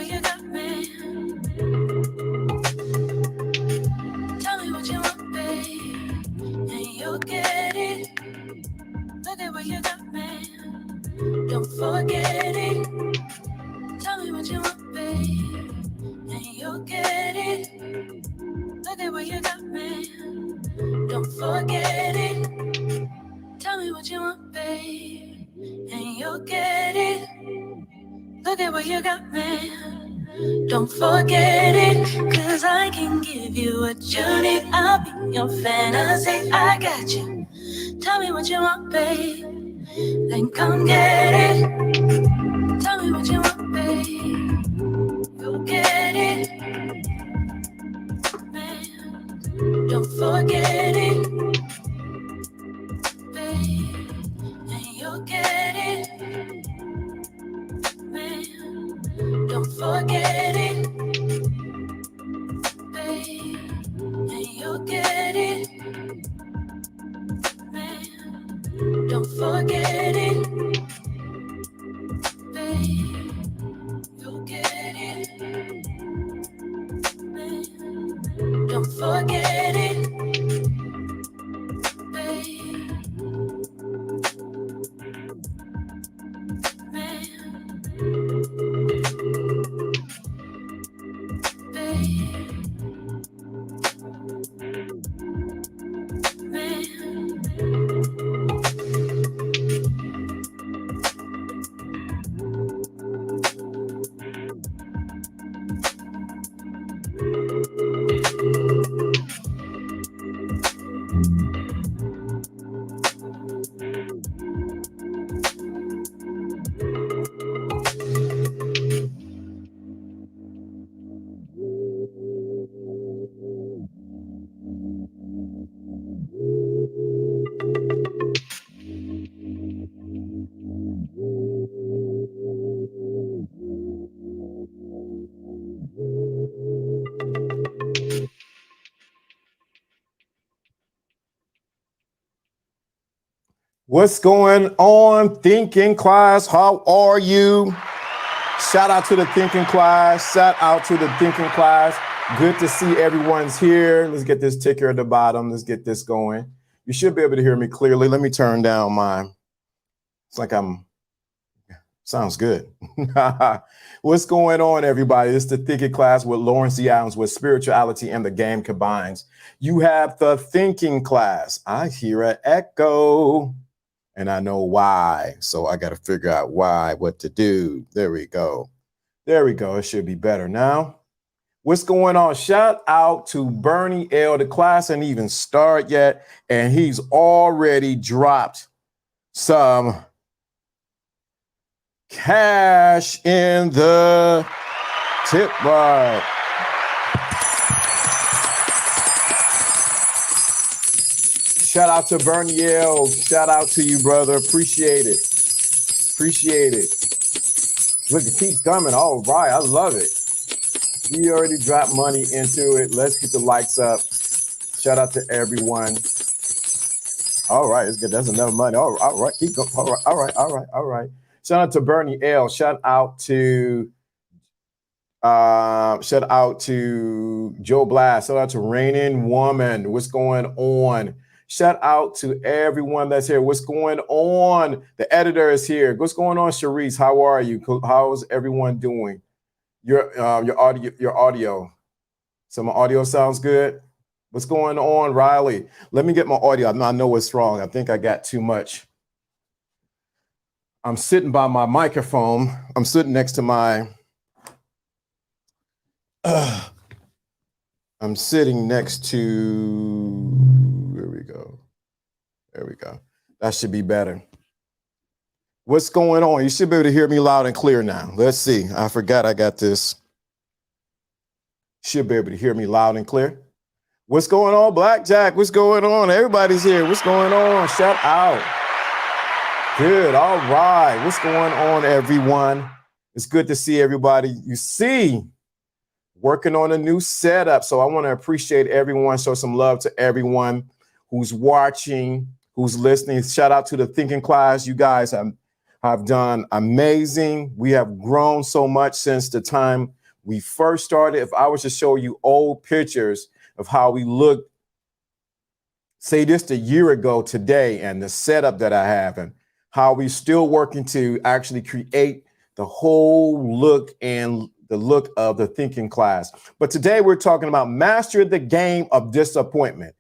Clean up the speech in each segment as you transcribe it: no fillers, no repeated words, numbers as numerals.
where you got me. Tell me what you want, babe, and you'll get it. Look at where you got me. Don't forget it. Tell me what you want, babe, and you'll get it. Look at where you got me. Don't forget it. Tell me what you want, babe, and you'll get it. Look at where you got me. Don't forget it, 'cause I can give you what you need. I'll be your fantasy, I got you. Tell me what you want, babe, then come get it. Tell me what you want, babe, go get it. Man, don't forget it, babe, and you'll get it. Man, don't forget it, babe, and you'll get it. Man, don't forget it, babe, you'll get it. Man, don't forget it, babe. Man, What's going on, Thinking Class? How are you? Shout out to the Thinking Class. Shout out to the Thinking Class. Good to see everyone's here. Let's get this ticker at the bottom. Let's get this going. You should be able to hear me clearly. Let me turn down my, it's like sounds good. What's going on, everybody? It's the Thinking Class with Lawrence D. Adams, where spirituality and the game combines. You have the Thinking Class. I hear an echo. And I know why, so I got to figure out why, what to do. There we go. There we go. It should be better now. What's going on? Shout out to Bernie L. The class ain't even started yet, and he's already dropped some cash in the tip bar. Shout out to Bernie L. Shout out to you, brother. Appreciate it. Appreciate it. Look, it keeps coming. All right. I love it. We already dropped money into it. Let's get the likes up. Shout out to everyone. All right. It's good. That's enough money. All right. Keep going. All right. All right. All right. All right. Shout out to Bernie L. Shout out to Joe Blast. Shout out to Raining Woman. What's going on? Shout out to everyone that's here. What's going on? The editor is here. What's going on, Sharice? How are you? How's everyone doing? Your audio. So my audio sounds good. What's going on, Riley? Let me get my audio. I know what's wrong. I think I got too much. I'm sitting by my microphone. I'm sitting next to my. I'm sitting next to. There we go. There we go. That should be better. What's going on? You should be able to hear me loud and clear now. Let's see. I forgot I got this. Should be able to hear me loud and clear. What's going on, Blackjack? What's going on? Everybody's here. What's going on? Shout out. Good. All right. What's going on, everyone? It's good to see everybody. You see, working on a new setup. So I want to appreciate everyone. Show some love to everyone who's watching, who's listening. Shout out to the Thinking Class. You guys have have done amazing. We have grown so much since the time we first started. If I was to show you old pictures of how we looked, say this a year ago today, and the setup that I have, and how we still working to actually create the whole look and the look of the thinking class. But today we're talking about master the game of disappointment.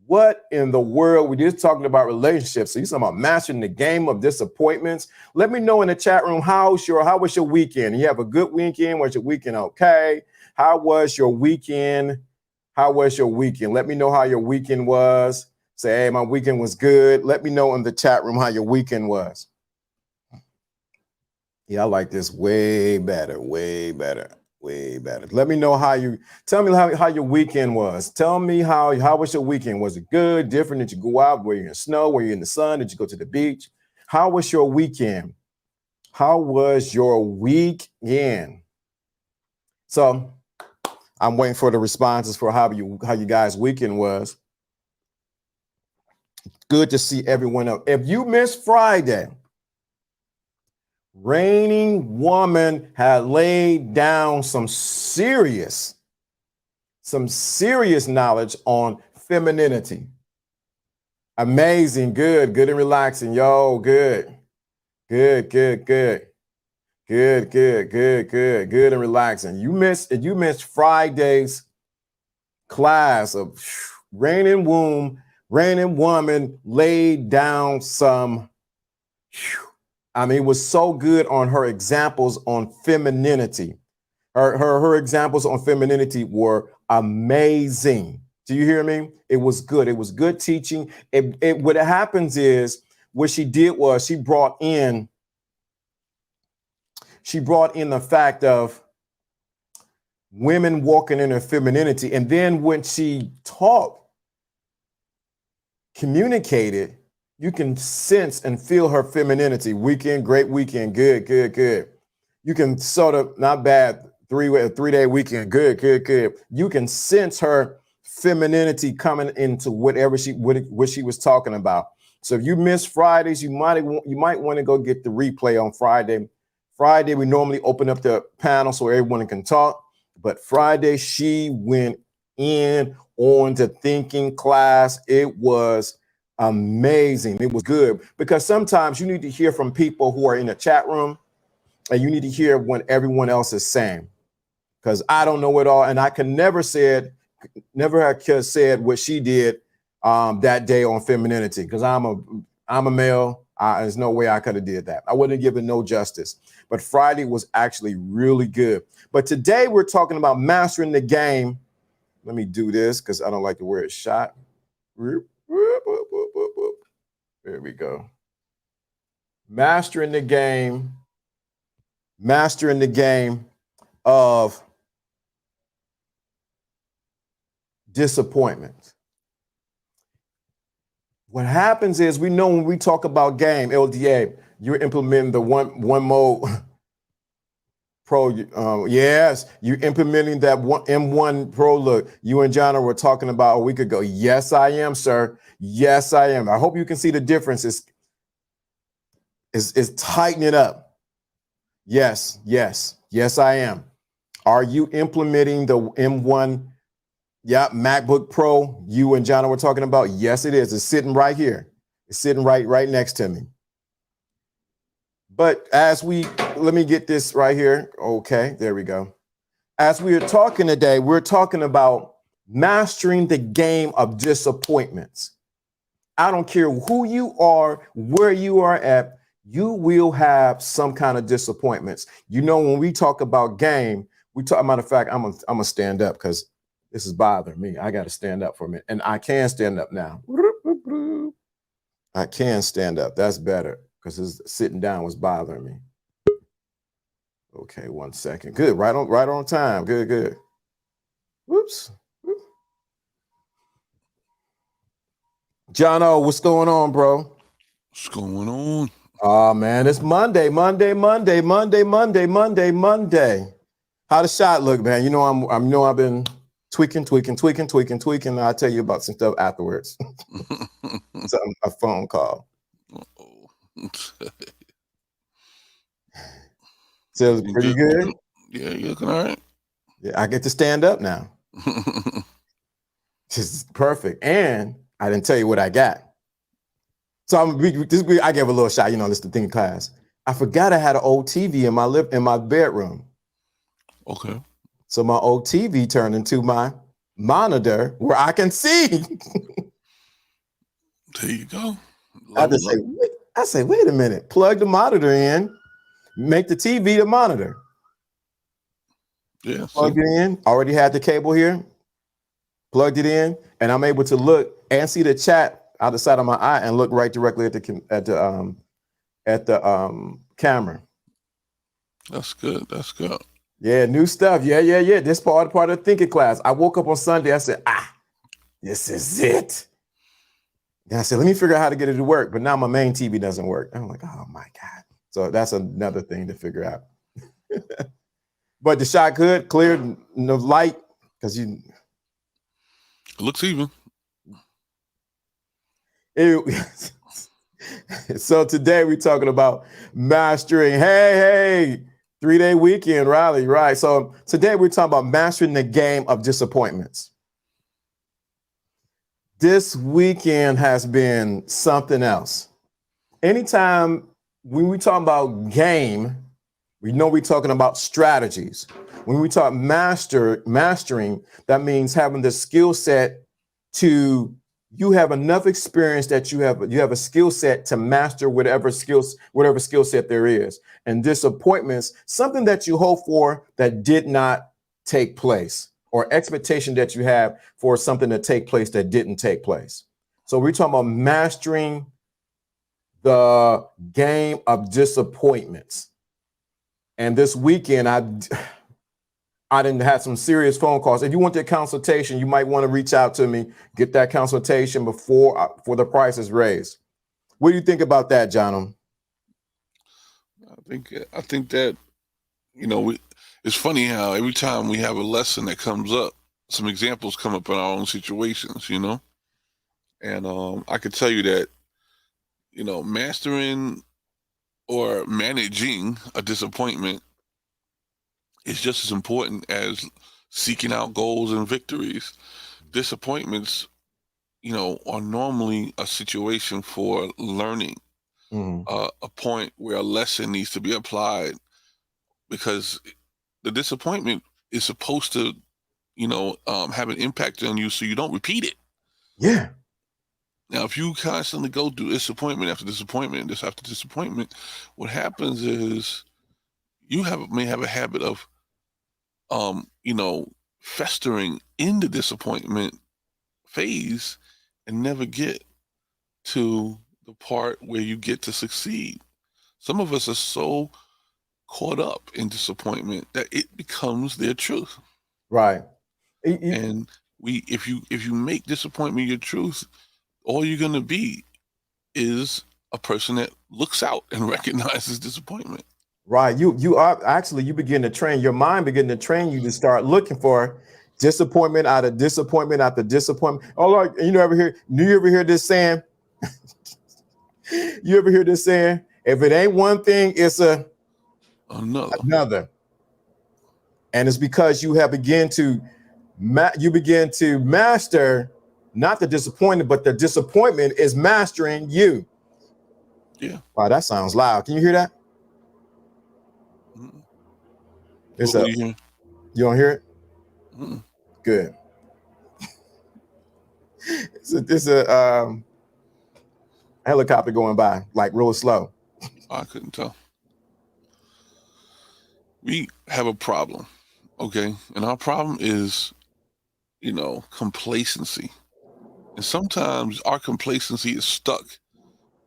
What in the world? We're just talking about relationships. So you're talking about mastering the game of disappointments. Let me know in the chat room, how was your weekend? You have a good weekend? Was your weekend okay? How was your weekend? How was your weekend? Let me know how your weekend was. Say, hey, my weekend was good. Let me know in the chat room how your weekend was. Yeah, I like this way better, way better, way better. Let me know tell me how your weekend was. Tell me how was your weekend? Was it good, different? Did you go out? Were you in snow? Were you in the sun? Did you go to the beach? How was your weekend? How was your weekend? So I'm waiting for the responses for how you guys' weekend was. Good to see everyone else. If you missed Friday, Reigning Woman had laid down some serious knowledge on femininity. Amazing, good and relaxing. Yo, good and relaxing. If you missed Friday's class of Reigning Woman laid down some, it was so good on her examples on femininity. Her examples on femininity were amazing. Do you hear me? It was good. It was good teaching. What happens is, what she did was she brought in the fact of women walking in their femininity. And then when she communicated, you can sense and feel her femininity. Weekend, great weekend, good. You can sort of, not bad, three-day weekend, good. You can sense her femininity coming into what she was talking about. So if you missed Fridays, you might want to go get the replay on Friday. Friday, we normally open up the panel so everyone can talk. But Friday, she went in on the thinking class. It was amazing. It was good, because sometimes you need to hear from people who are in the chat room, and you need to hear what everyone else is saying, because I don't know it all, and I can never have said what she did that day on femininity, because I'm a male. There's no way I could have did that. I wouldn't have given no justice. But Friday was actually really good. But today we're talking about mastering the game. Let me do this, because I don't like the word shot. There we go. Mastering the game of disappointment. What happens is, we know when we talk about game, LDA, you're implementing the one mode pro. Yes, you're implementing that M1 Pro look. You and Jonna were talking about a week ago. Yes, I am, sir. Yes, I am. I hope you can see the difference. Is tightening up. Yes, I am. Are you implementing the M1? Yeah, MacBook Pro you and Jonna were talking about? Yes, it is. It's sitting right here. It's sitting right next to me. But let me get this right here. Okay, there we go. As we are talking today, we're talking about mastering the game of disappointments. I don't care who you are, where you are at, you will have some kind of disappointments. You know, when we talk about game, matter of fact, I'm gonna stand up, because this is bothering me. I got to stand up for a minute. And I can stand up now. I can stand up. That's better, because sitting down was bothering me. Okay, 1 second. Good. Right on time. Good. Whoops. Jono, what's going on, bro? What's going on? Oh, man, it's Monday. How the shot look, man? You know, I've been tweaking. I'll tell you about some stuff afterwards. A phone call. Feels Looking pretty good. good. Yeah, you're looking all right. Yeah, I get to stand up now. This is perfect. And I didn't tell you what I got. So I gave a little shot, this is the thing class. I forgot I had an old TV in my bedroom. Okay. So my old TV turned into my monitor where I can see. There you go. I Level just up. say, wait a minute, plug the monitor in, make the TV the monitor. Yeah. Plugged it in, already had the cable here, plugged it in, and I'm able to look and see the chat out the side of my eye and look right directly at the camera. That's good. That's good. Yeah, new stuff. Yeah. This part of the thinking class. I woke up on Sunday. I said, this is it. And I said, let me figure out how to get it to work. But now my main TV doesn't work. I'm like, oh my God. So that's another thing to figure out. But the shot good, clear, no light, because It looks even. So today we're talking about mastering. Hey, 3-day weekend rally, right? So today we're talking about mastering the game of disappointments. This weekend has been something else. Anytime when we talk about game, we know we're talking about strategies. When we talk mastering, that means having the skill set to, you have enough experience that you have a skill set to master whatever skill set there is. And disappointments, something that you hope for that did not take place, or expectation that you have for something to take place that didn't take place. So we're talking about mastering the game of disappointments. And this weekend, I didn't have some serious phone calls. If you want that consultation, you might want to reach out to me, get that consultation before the price is raised. What do you think about that, John? I think that, it's funny how every time we have a lesson that comes up, some examples come up in our own situations, and I could tell you that, mastering or managing a disappointment is just as important as seeking out goals and victories. Disappointments, are normally a situation for learning, a point where a lesson needs to be applied, because the disappointment is supposed to, have an impact on you so you don't repeat it. Yeah. Now, if you constantly go through disappointment after disappointment, this after disappointment, what happens is you may have a habit of, festering in the disappointment phase and never get to the part where you get to succeed. Some of us are so caught up in disappointment that it becomes their truth. Right. And if you make disappointment your truth, all you're going to be is a person that looks out and recognizes disappointment. Right. You begin to train your mind, begin to train you to start looking for disappointment out of disappointment after disappointment. Oh, Lord, do you ever hear this saying? You ever hear this saying? If it ain't one thing, it's another. And it's because you begin to master not the disappointment, but the disappointment is mastering you. Yeah. Wow, that sounds loud. Can you hear that? You don't hear it? Mm-mm. Good. It's a helicopter going by, like real slow. I couldn't tell. We have a problem, okay? And our problem is, complacency. And sometimes our complacency is stuck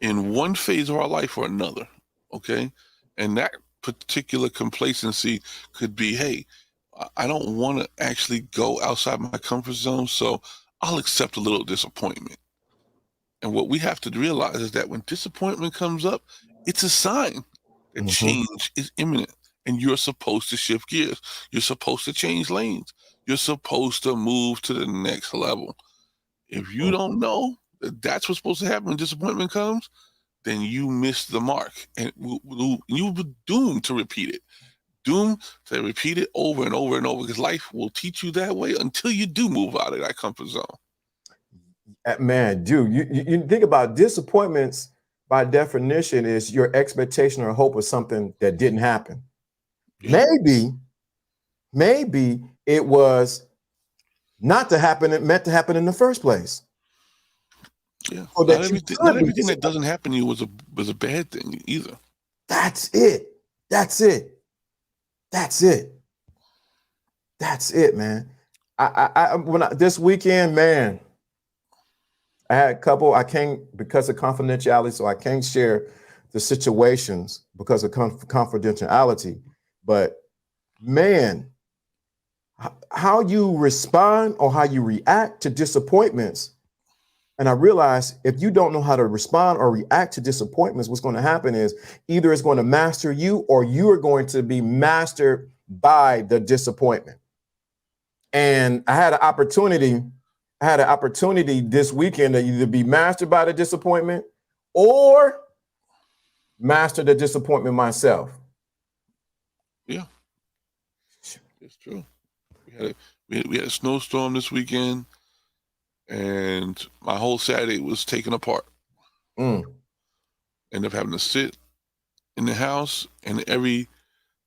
in one phase of our life or another, okay? And that particular complacency could be, hey, I don't want to actually go outside my comfort zone, so I'll accept a little disappointment. And what we have to realize is that when disappointment comes up, it's a sign that change is imminent, and you're supposed to shift gears. You're supposed to change lanes. You're supposed to move to the next level. If you don't know that that's what's supposed to happen when disappointment comes, then you miss the mark, and you will be doomed to repeat it. doom, to repeat it over and over and over, because life will teach you that way until you do move out of that comfort zone. Man, dude, you think about disappointments by definition is your expectation or hope of something that didn't happen. Yeah. Maybe it was not to happen. It meant to happen in the first place. Yeah. So Not everything that doesn't happen to you was a bad thing either. That's it. That's it. That's it. That's it, man. This weekend, man, I had a couple. I can't, because of confidentiality, so I can't share the situations because of confidentiality. But man, how you respond or how you react to disappointments. And I realized if you don't know how to respond or react to disappointments, what's going to happen is either it's going to master you or you are going to be mastered by the disappointment. And I had an opportunity this weekend to either be mastered by the disappointment or master the disappointment myself. Yeah, it's true. We had a snowstorm this weekend, and my whole Saturday was taken apart. Ended up having to sit in the house and every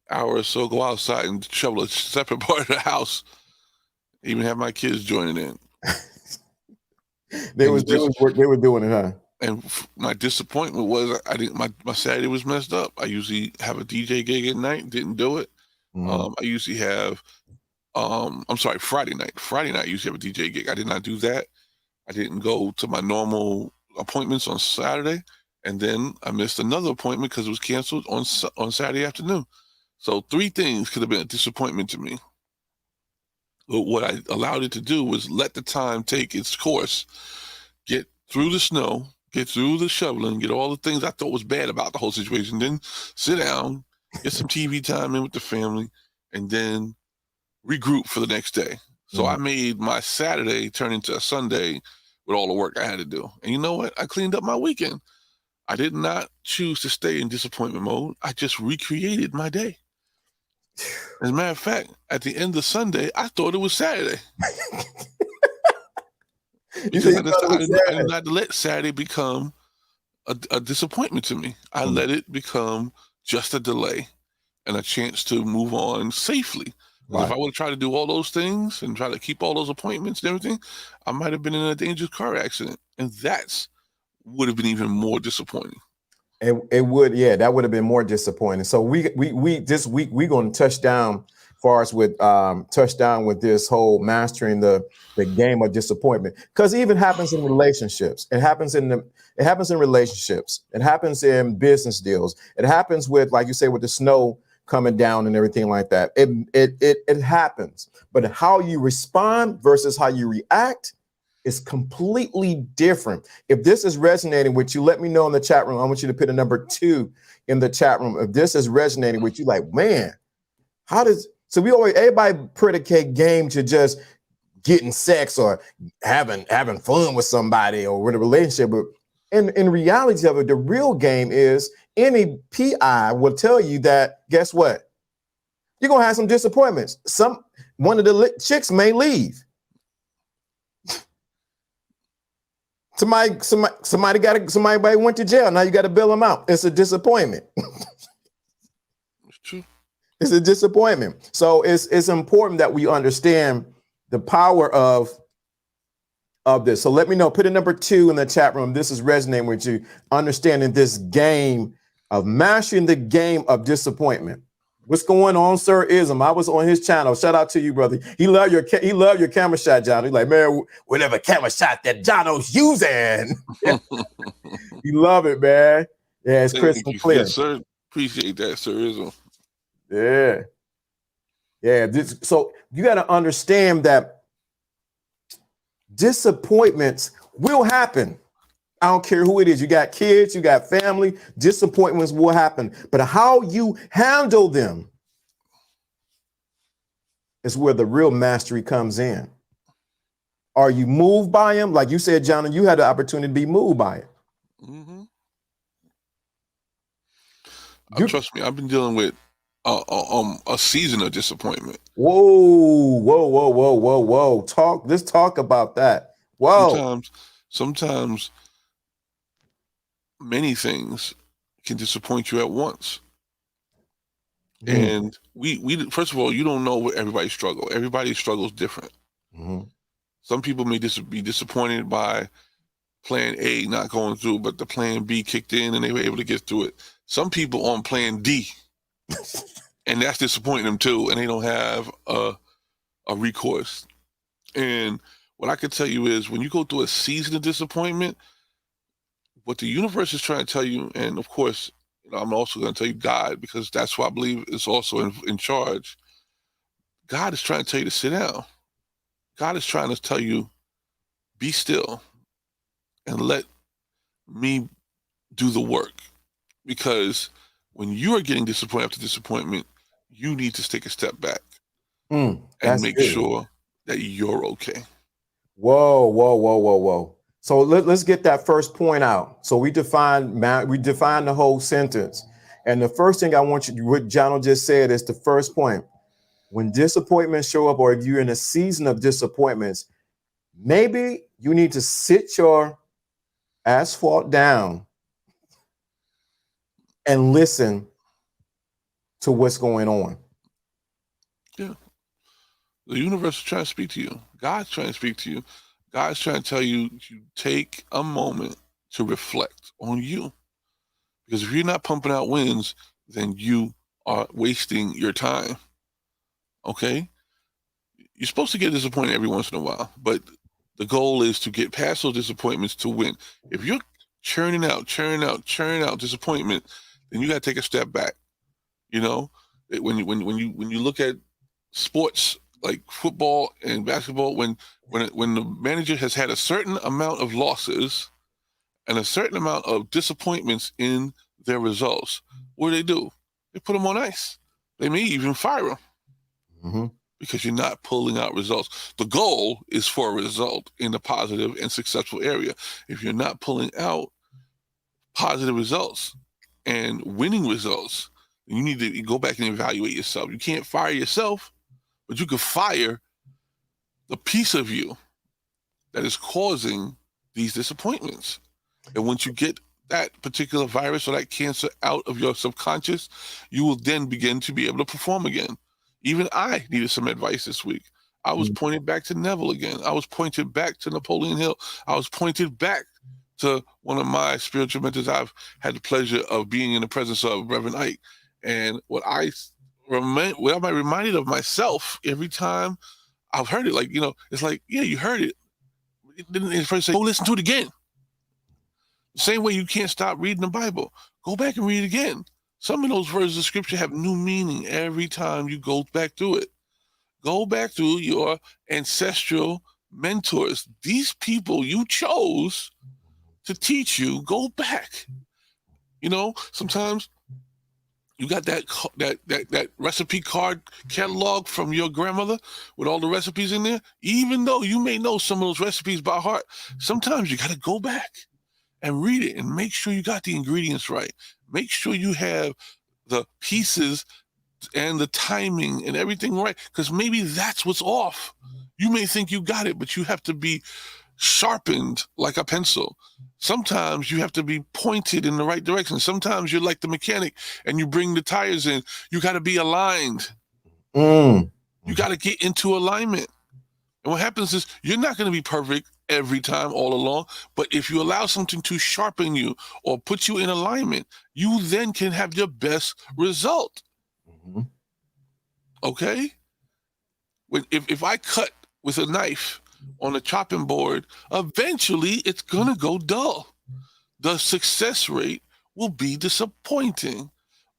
hour or so go outside and shovel a separate part of the house. Even have my kids joining in. They were doing it, huh? And my disappointment was my Saturday was messed up. I usually have a DJ gig at night, didn't do it. I usually have Friday night. Friday night I usually have a DJ gig. I did not do that. I didn't go to my normal appointments on Saturday, and then I missed another appointment because it was canceled on Saturday afternoon. So 3 things could have been a disappointment to me. But what I allowed it to do was let the time take its course, get through the snow, get through the shoveling, get all the things I thought was bad about the whole situation, then sit down, get some TV time in with the family, and then regroup for the next day. So I made my Saturday turn into a Sunday with all the work I had to do. And you know what? I cleaned up my weekend. I did not choose to stay in disappointment mode. I just recreated my day. As a matter of fact, at the end of Sunday, I thought it was Saturday. Because I did not let Saturday become a disappointment to me. I let it become just a delay and a chance to move on safely. Right. If I would have tried to do all those things and try to keep all those appointments and everything, I might have been in a dangerous car accident. And that's would have been even more disappointing. It would, yeah, that would have been more disappointing. So we this week we're going to touch down with this whole mastering the game of disappointment, because it even happens in relationships. It happens in relationships. It happens in business deals. It happens with, like you say, with the snow coming down and everything like that. It happens. But how you respond versus how you react is completely different. If this is resonating with you, let me know in the chat room. I want you to put a number 2 in the chat room. If this is resonating with you, like, man, everybody predicate game to just getting sex or having fun with somebody or with a relationship. But in reality of it, the real game is any PI will tell you that, guess what? You're going to have some disappointments. One of the chicks may leave. Somebody went to jail. Now you got to bail them out. It's a disappointment. It's true. It's a disappointment. So it's important that we understand the power of this. So let me know. Put a number 2 in the chat room. This is resonating with you. Understanding this game of mastering the game of disappointment. What's going on, Sir Ism? I was on his channel. Shout out to you, brother. He loved your camera shot, John. He's like, man, whatever camera shot that Jono's using. He love it, man. Yeah, it's crystal clear. Yes, sir. Appreciate that, Sir Ism. Yeah. Yeah. So you got to understand that disappointments will happen. I don't care who it is. You got kids, you got family, disappointments will happen. But how you handle them is where the real mastery comes in. Are you moved by them? Like you said, John, you had the opportunity to be moved by it. Trust me, I've been dealing with a season of disappointment. Whoa. Let's talk about that. Whoa. Sometimes many things can disappoint you at once. And we first of all, you don't know what everybody's struggle. Everybody's struggle is different. Some people may be disappointed by plan A not going through, but the plan B kicked in and they were able to get through it. Some people on plan D, and that's disappointing them too, and they don't have a recourse. And what I can tell you is when you go through a season of disappointment, what the universe is trying to tell you, and of course, I'm also going to tell you God, because that's what I believe is also in charge. God is trying to tell you to sit down. God is trying to tell you, be still and let me do the work. Because when you are getting disappointed after disappointment, you need to take a step back and make sure that you're okay. Whoa. So let's get that first point out. So we define the whole sentence. And the first thing I want you, what Jono just said, is the first point. When disappointments show up, or if you're in a season of disappointments, maybe you need to sit your asphalt down and listen to what's going on. Yeah. The universe is trying to speak to you. God's trying to speak to you. God's trying to tell you to take a moment to reflect on you. Because if you're not pumping out wins, then you are wasting your time. Okay? You're supposed to get disappointed every once in a while, but the goal is to get past those disappointments to win. If you're churning out disappointment, then you got to take a step back. You know, when you look at sports like football and basketball, when the manager has had a certain amount of losses and a certain amount of disappointments in their results, what do? They put them on ice. They may even fire them because you're not pulling out results. The goal is for a result in the positive and successful area. If you're not pulling out positive results and winning results, you need to go back and evaluate yourself. You can't fire yourself, but you can fire the piece of you that is causing these disappointments. And once you get that particular virus or that cancer out of your subconscious, you will then begin to be able to perform again. Even I needed some advice this week. I was pointed back to Neville again. I was pointed back to Napoleon Hill. I was pointed back to one of my spiritual mentors I've had the pleasure of being in the presence of, Reverend Ike. And what I'm reminded of myself every time I've heard it, like, you know, it's like, yeah, you heard it. Didn't first say, go listen to it again. The same way you can't stop reading the Bible. Go back and read it again. Some of those verses of scripture have new meaning every time you go back through it. Go back through your ancestral mentors. These people you chose to teach you, go back. You know, sometimes you got that recipe card catalog from your grandmother with all the recipes in there. Even though you may know some of those recipes by heart, sometimes you got to go back and read it and make sure you got the ingredients right. Make sure you have the pieces and the timing and everything right, because maybe that's what's off. You may think you got it, but you have to be sharpened like a pencil. Sometimes you have to be pointed in the right direction. Sometimes you're like the mechanic and you bring the tires in. You got to be aligned. You got to get into alignment. And what happens is you're not going to be perfect every time all along, but if you allow something to sharpen you or put you in alignment, you then can have your best result. Okay? If I cut with a knife on a chopping board, eventually it's going to go dull. The success rate will be disappointing.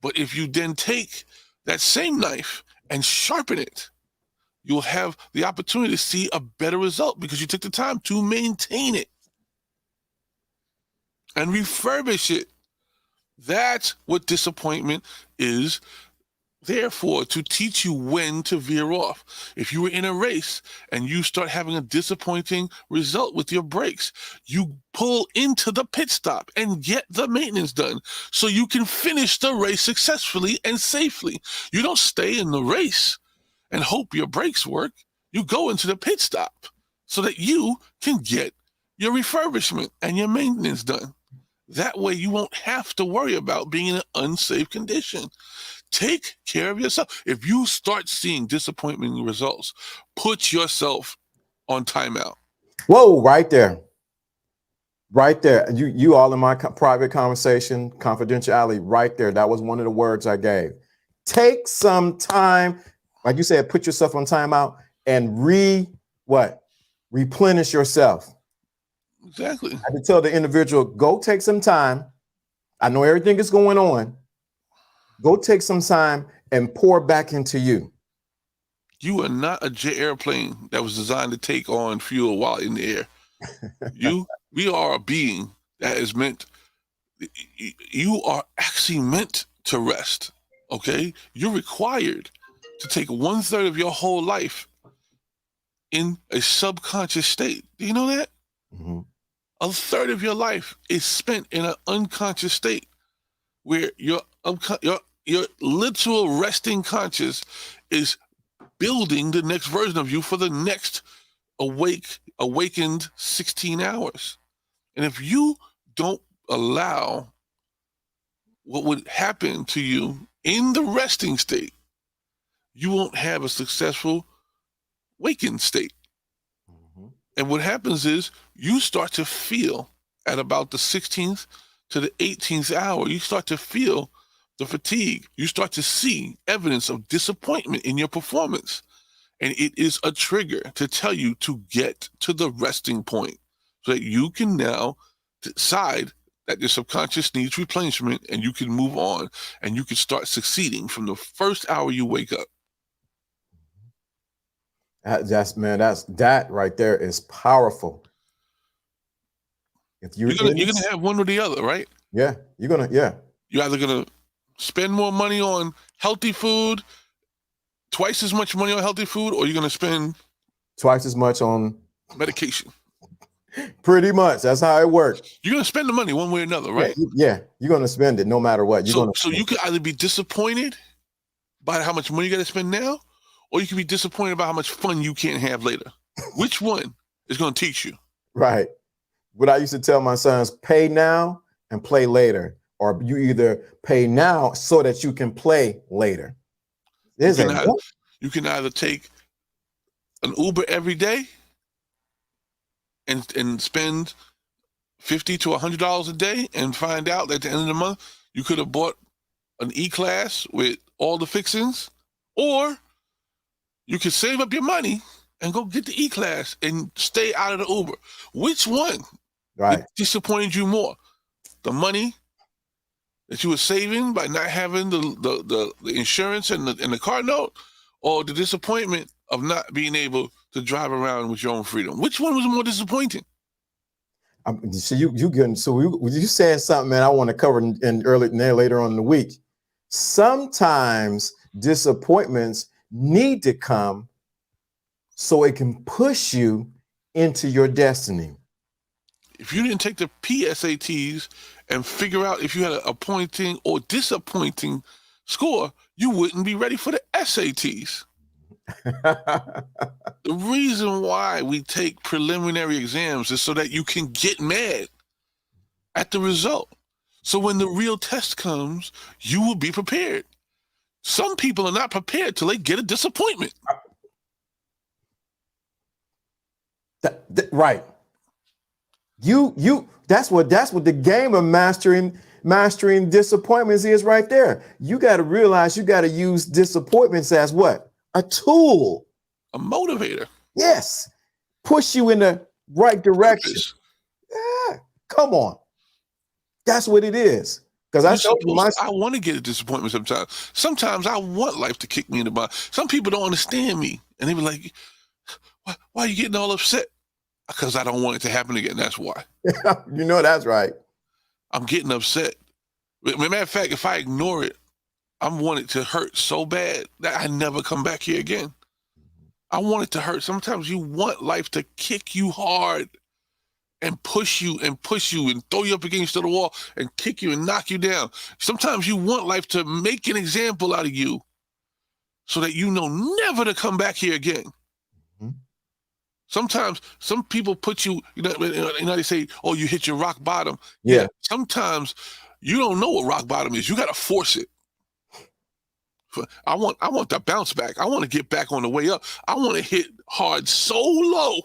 But if you then take that same knife and sharpen it, you'll have the opportunity to see a better result because you took the time to maintain it and refurbish it. That's what disappointment is therefore to teach you when to veer off. If you were in a race and you start having a disappointing result with your brakes, you pull into the pit stop and get the maintenance done so you can finish the race successfully and safely. You don't stay in the race and hope your brakes work. You go into the pit stop so that you can get your refurbishment and your maintenance done. That way you won't have to worry about being in an unsafe condition. Take care of yourself. If you start seeing disappointing results, put yourself on timeout. Whoa, right there. Right there. You all in my private conversation, confidentiality, right there. That was one of the words I gave. Take some time, like you said, put yourself on timeout and replenish yourself. Exactly. I had to tell the individual, go take some time. I know everything is going on. Go take some time and pour back into you. You are not a jet airplane that was designed to take on fuel while in the air. We are a being that is meant, you are actually meant to rest, okay? You're required to take 1/3 of your whole life in a subconscious state. Do you know that? Mm-hmm. 1/3 of your life is spent in an unconscious state where your literal resting conscious is building the next version of you for the next awakened 16 hours. And if you don't allow what would happen to you in the resting state, you won't have a successful wakened state. Mm-hmm. And what happens is you start to feel at about the 16th to the 18th hour, you start to feel the fatigue. You start to see evidence of disappointment in your performance. And it is a trigger to tell you to get to the resting point so that you can now decide that your subconscious needs replenishment and you can move on and you can start succeeding from the first hour you wake up. That right there is powerful. If you're gonna have one or the other, right? Yeah, you're either gonna spend more money on healthy food, twice as much money on healthy food, or you're gonna spend twice as much on medication. Pretty much, that's how it works. You're gonna spend the money one way or another, right? Yeah, you're gonna spend it no matter what. So you could either be disappointed by how much money you got to spend now, or you can be disappointed about how much fun you can't have later. Which one is going to teach you? Right. What I used to tell my sons, pay now and play later. Or you either pay now so that you can play later. You can either take an Uber every day and spend $50 to $100 a day and find out that at the end of the month, you could have bought an E-Class with all the fixings, or you could save up your money and go get the E-Class and stay out of the Uber. Which one disappointed you more? The money that you were saving by not having the insurance and the car note, or the disappointment of not being able to drive around with your own freedom? Which one was more disappointing? So you said something, man, I want to cover later on in the week. Sometimes disappointments need to come so it can push you into your destiny. If you didn't take the PSATs and figure out if you had an appointing or disappointing score, you wouldn't be ready for the SATs. The reason why we take preliminary exams is so that you can get mad at the result. So when the real test comes, you will be prepared. Some people are not prepared till they get a disappointment. Right. That's what the game of mastering disappointments is right there. You got to realize you got to use disappointments as what? A tool. A motivator. Yes. Push you in the right direction. Yeah. Come on. That's what it is. Because I want to get a disappointment sometimes. Sometimes I want life to kick me in the butt. Some people don't understand me. And they be like, why are you getting all upset? Because I don't want it to happen again. That's why. That's right. I'm getting upset. Matter of fact, if I ignore it I want it to hurt so bad that I never come back here again. I want it to hurt. Sometimes you want life to kick you hard and push you and throw you up against the wall and kick you and knock you down. Sometimes you want life to make an example out of you so that you know never to come back here again. Mhm. Sometimes some people put you, they say, oh, you hit your rock bottom. Yeah. Sometimes you don't know what rock bottom is. You got to force it. I want to bounce back. I want to get back on the way up. I want to hit hard so low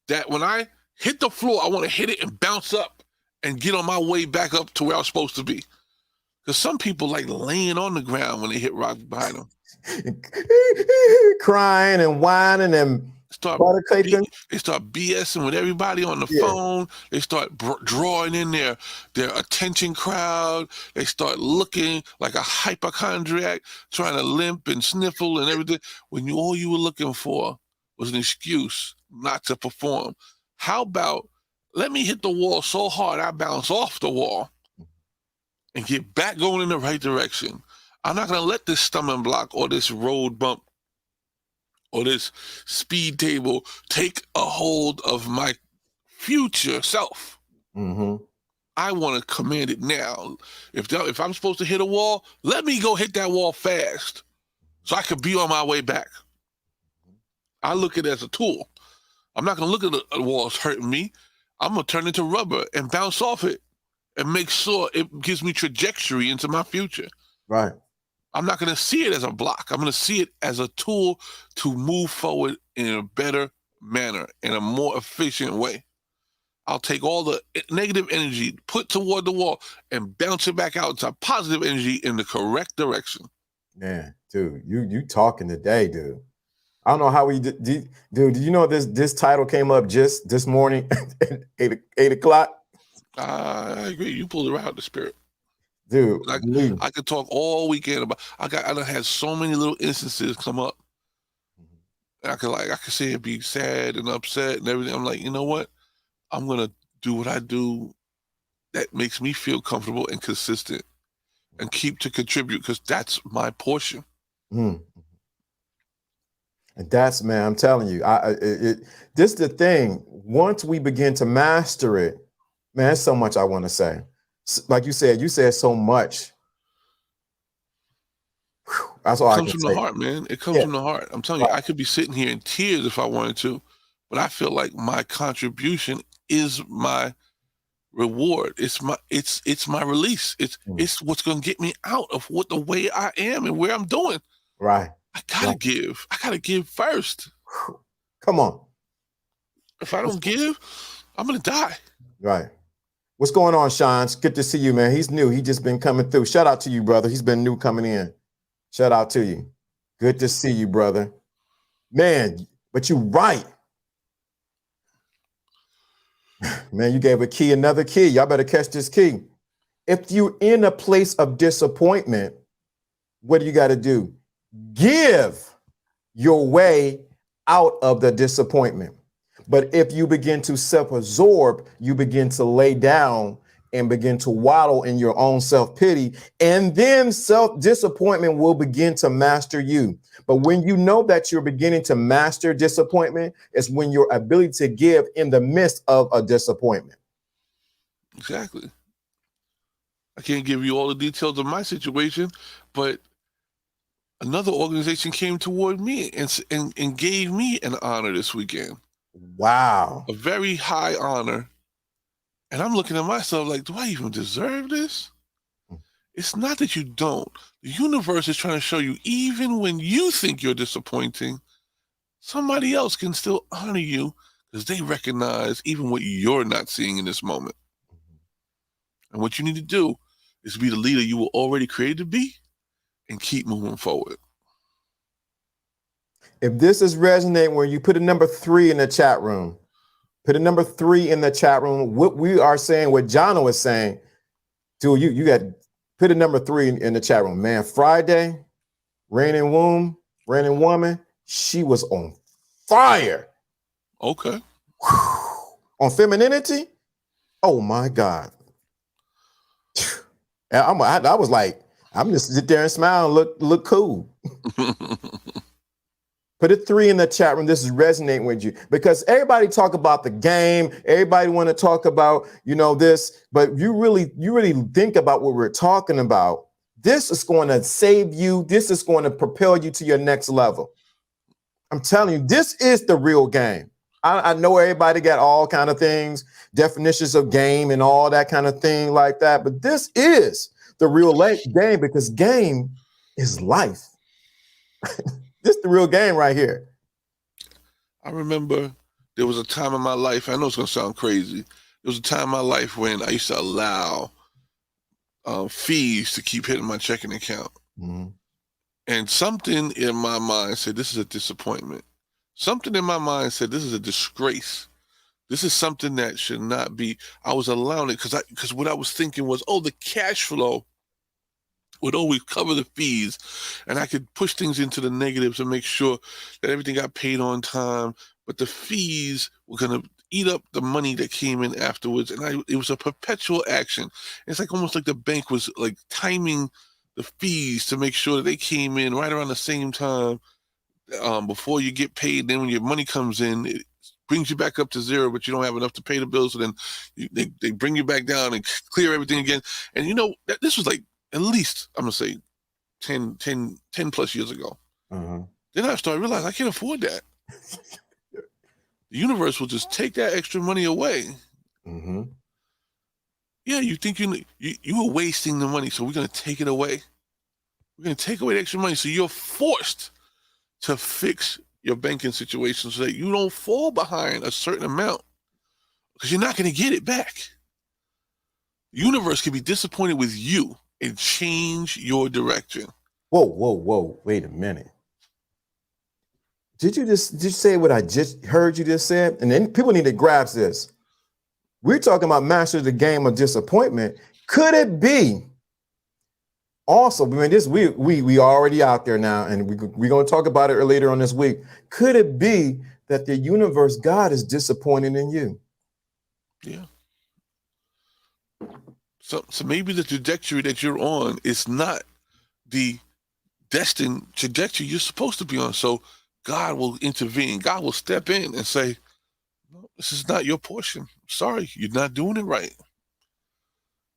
that when I hit the floor, I want to hit it and bounce up and get on my way back up to where I was supposed to be. Because some people like laying on the ground when they hit rock bottom. Crying and whining and butter caking. They start BSing with everybody on the phone. They start drawing in their attention crowd. They start looking like a hypochondriac, trying to limp and sniffle and everything, when all you were looking for was an excuse not to perform. How about let me hit the wall so hard I bounce off the wall and get back going in the right direction. I'm not going to let this stumbling block or this road bump or this speed table take a hold of my future self. Mm-hmm. I want to command it now. If I'm supposed to hit a wall, let me go hit that wall fast so I could be on my way back. I look at it as a tool. I'm not going to look at the walls hurting me. I'm going to turn it into rubber and bounce off it and make sure it gives me trajectory into my future. Right. I'm not going to see it as a block. I'm going to see it as a tool to move forward in a better manner, in a more efficient way. I'll take all the negative energy, put toward the wall, and bounce it back out into positive energy in the correct direction. Man, dude, you talking today, dude. I don't know how we did. Dude, do you know this title came up just this morning at 8 o'clock? I agree. You pulled it right out of the spirit. Dude, I could talk all weekend about. I done had so many little instances come up. And I could say it, be sad and upset and everything. I'm like, you know what? I'm gonna do what I do that makes me feel comfortable and consistent, and keep to contribute, because that's my portion. And that's, man, I'm telling you, this is the thing. Once we begin to master it, man, there's so much I want to say. Like you said so much. Whew, that's all I can say. It comes from the heart, man. It comes from the heart. I'm telling you, I could be sitting here in tears if I wanted to, but I feel like my contribution is my reward. It's my release. It's what's going to get me out of the way I am and where I'm doing. Right. I gotta give. I gotta give first. Come on. If I don't give, I'm gonna die. Right. What's going on, Sean? It's good to see you, man. He's new. He just been coming through. Shout out to you, brother. He's been new coming in. Shout out to you. Good to see you, brother. Man, but you're right. Man, you gave a key, another key. Y'all better catch this key. If you're in a place of disappointment, what do you got to do? Give your way out of the disappointment. But if you begin to self-absorb, you begin to lay down and begin to waddle in your own self-pity, and then self-disappointment will begin to master you. But when you know that you're beginning to master disappointment, it's when your ability to give in the midst of a disappointment. Exactly. I can't give you all the details of my situation, but another organization came toward me and gave me an honor this weekend. Wow. A very high honor. And I'm looking at myself like, do I even deserve this? It's not that you don't. The universe is trying to show you, even when you think you're disappointing, somebody else can still honor you, because they recognize even what you're not seeing in this moment. And what you need to do is be the leader you were already created to be and keep moving forward. If this is resonating, where you put a number 3 in the chat room, put a number 3 in the chat room. What we are saying, what Jono was saying, dude, you got put a number 3 in the chat room. Man, Friday, Reigning Woman, she was on fire. Okay. On femininity. Oh my God. I was like, I'm just sit there and smile and look cool. Put a 3 in the chat room. This is resonating with you because everybody talk about the game. Everybody want to talk about, this, but you really think about what we're talking about. This is going to save you. This is going to propel you to your next level. I'm telling you, this is the real game. I know everybody got all kind of things, definitions of game and all that kind of thing like that. But this is the real game because game is life. This is the real game right here. I remember there was a time in my life, I know it's going to sound crazy. There was a time in my life when I used to allow fees to keep hitting my checking account. Mm-hmm. And something in my mind said, this is a disappointment. Something in my mind said, this is a disgrace. This is something that should not be. I was allowing it because what I was thinking was, the cash flow would always cover the fees and I could push things into the negatives and make sure that everything got paid on time. But the fees were going to eat up the money that came in afterwards. And it was a perpetual action. It's like almost like the bank was like timing the fees to make sure that they came in right around the same time before you get paid. Then when your money comes in, it brings you back up to zero, but you don't have enough to pay the bills. So then they bring you back down and clear everything again. And this was like, at least, I'm going to say 10 plus years ago. Uh-huh. Then I started realizing I can't afford that. The universe will just take that extra money away. Mm-hmm. Yeah, you think you were wasting the money, so we're going to take it away. We're going to take away the extra money, so you're forced to fix your banking situation so that you don't fall behind a certain amount because you're not going to get it back. The universe can be disappointed with you and change your direction. Whoa. Wait a minute. Did you say what I just heard you just said? And then people need to grasp this. We're talking about master the game of disappointment. Could it be also, we already out there now, and we're going to talk about it later on this week. Could it be that the universe, God, is disappointed in you? Yeah. So maybe the trajectory that you're on is not the destined trajectory you're supposed to be on. So God will intervene. God will step in and say, no, this is not your portion. Sorry, you're not doing it right.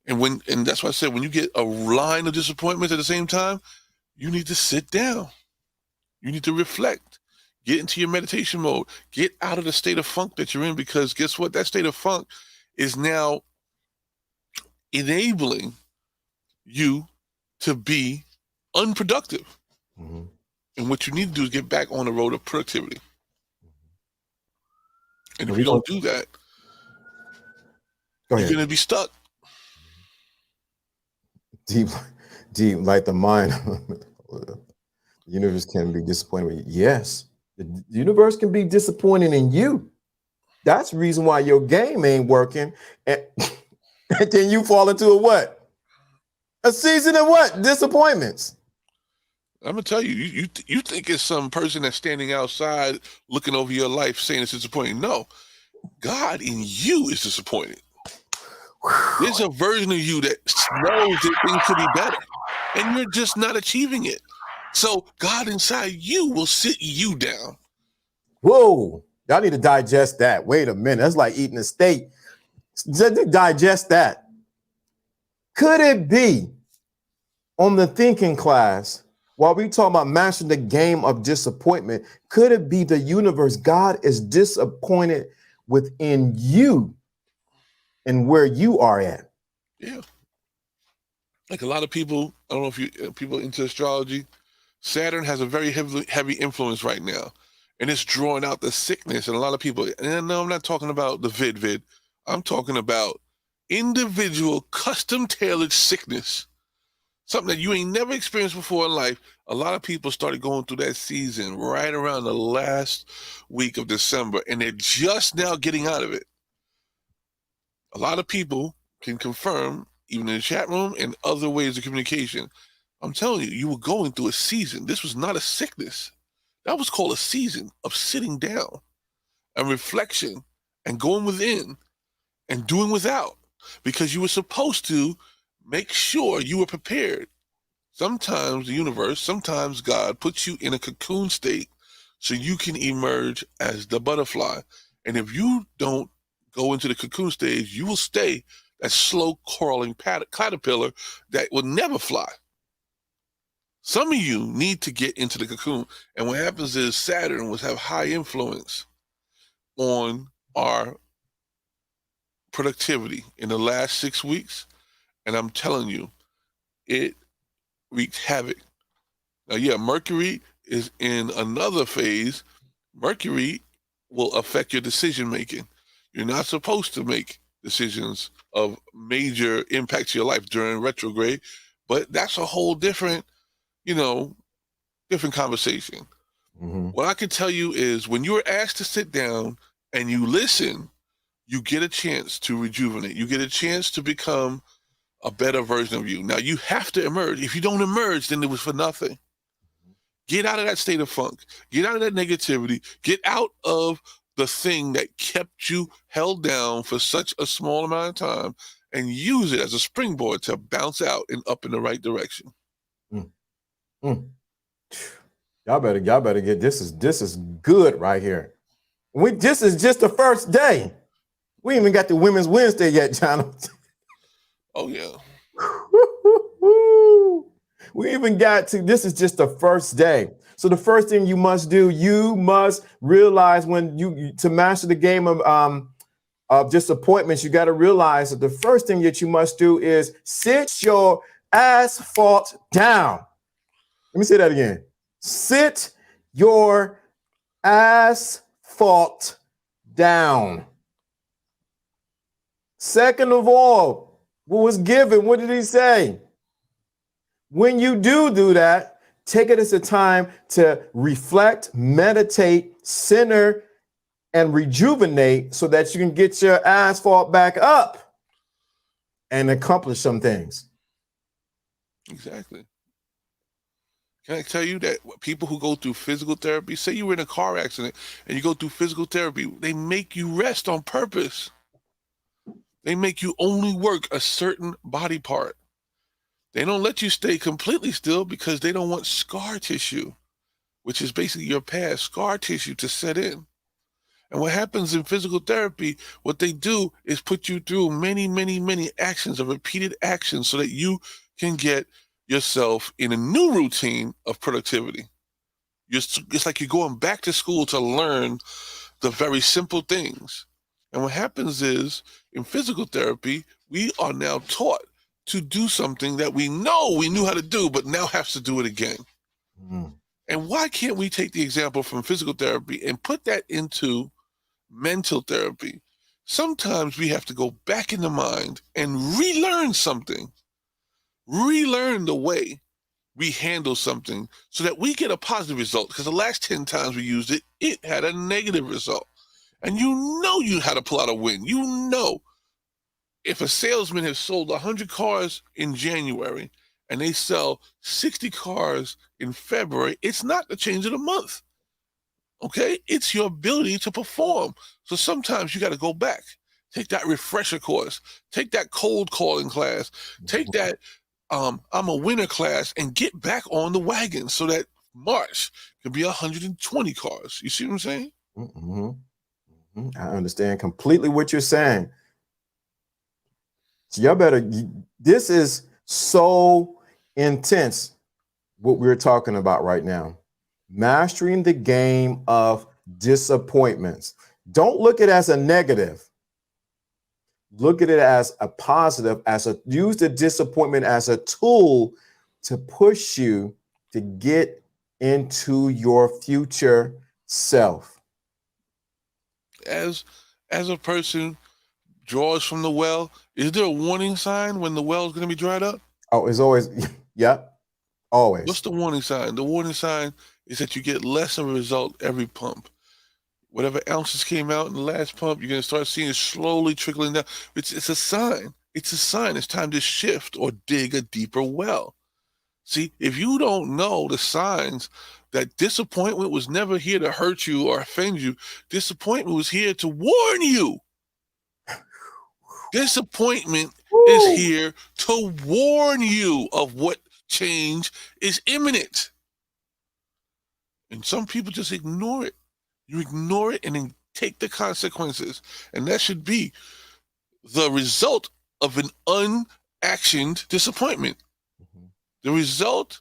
And that's why I said, when you get a line of disappointments at the same time, you need to sit down. You need to reflect. Get into your meditation mode. Get out of the state of funk that you're in, because guess what? That state of funk is now enabling you to be unproductive. Mm-hmm. And what you need to do is get back on the road of productivity. And if you don't do that, you're going to be stuck. Deep like the mind. The universe can be disappointed with you. Yes, the universe can be disappointed in you. That's the reason why your game ain't working. And then you fall into a season of what? Disappointments. I'm gonna tell you, you think it's some person that's standing outside looking over your life saying it's disappointing. No, God in you is disappointed. There's a version of you that knows that things could be better, and you're just not achieving it. So God inside you will sit you down. Whoa, y'all need to digest that. Wait a minute, that's like eating a steak. Digest that. Could it be on the thinking class, while we talk about mastering the game of disappointment, could it be the universe, God is disappointed within you and where you are at? Yeah. Like a lot of people, I don't know if you people into astrology, Saturn has a very heavy influence right now, and it's drawing out the sickness. And a lot of people, and no, I'm not talking about the vid. I'm talking about individual, custom-tailored sickness. Something that you ain't never experienced before in life. A lot of people started going through that season right around the last week of December, and they're just now getting out of it. A lot of people can confirm, even in the chat room and other ways of communication. I'm telling you, you were going through a season. This was not a sickness. That was called a season of sitting down and reflection and going within and doing without, because you were supposed to make sure you were prepared Sometimes the universe, sometimes God puts you in a cocoon state so you can emerge as the butterfly. And if you don't go into the cocoon stage, you will stay that slow crawling caterpillar that will never fly. Some of you need to get into the cocoon. And what happens is Saturn will have high influence on our productivity in the last 6 weeks. And I'm telling you, it wreaked havoc. Now, yeah, Mercury is in another phase. Mercury will affect your decision making. You're not supposed to make decisions of major impact to your life during retrograde, but that's a whole different, different conversation. What I can tell you is when you're asked to sit down and you listen, you get a chance to rejuvenate. You get a chance to become a better version of you. Now, you have to emerge. If you don't emerge, then it was for nothing. Get out of that state of funk. Get out of that negativity. Get out of the thing that kept you held down for such a small amount of time and use it as a springboard to bounce out and up in the right direction. Y'all better get this is good right here. This is just the first day. We ain't even got the Women's Wednesday yet, John. Oh yeah. We even got to, this is just the first day. So the first thing you must do, you must realize when to master the game of disappointments, you got to realize that the first thing that you must do is sit your asphalt down. Let me say that again. Sit your asphalt down. Second of all, what was given? What did he say? When you do that, take it as a time to reflect, meditate, center, and rejuvenate so that you can get your asphalt back up and accomplish some things. Exactly. Can I tell you that people who go through physical therapy, say you were in a car accident and you go through physical therapy, they make you rest on purpose. They make you only work a certain body part. They don't let you stay completely still because they don't want scar tissue, which is basically your past, scar tissue to set in. And what happens in physical therapy, what they do is put you through many, many, many actions of repeated actions so that you can get yourself in a new routine of productivity. It's like you're going back to school to learn the very simple things. And what happens is in physical therapy, we are now taught to do something that we know we knew how to do, but now have to do it again. And why can't we take the example from physical therapy and put that into mental therapy? Sometimes we have to go back in the mind and relearn something, relearn the way we handle something so that we get a positive result. Because the last 10 times we used it, it had a negative result. And you had to pull out a win. If a salesman has sold 100 cars in January and they sell 60 cars in February, it's not the change of the month. Okay? It's your ability to perform. So sometimes you got to go back, take that refresher course, take that cold calling class, take that I'm a winner class and get back on the wagon so that March can be 120 cars. You see what I'm saying? I understand completely what you're saying. So y'all better, this is so intense, what we're talking about right now. Mastering the game of disappointments. Don't look at it as a negative. Look at it as a positive, use the disappointment as a tool to push you to get into your future self. As a person draws from the well, is there a warning sign when the well is going to be dried up? Oh, it's always, yeah, always. What's the warning sign? The warning sign is that you get less of a result every pump. Whatever ounces came out in the last pump, you're going to start seeing it slowly trickling down. It's a sign. It's a sign. It's time to shift or dig a deeper well. See, if you don't know the signs that disappointment was never here to hurt you or offend you, disappointment was here to warn you. Disappointment is here to warn you of what change is imminent. And some people just ignore it. You ignore it and then take the consequences. And that should be the result of an unactioned disappointment. The result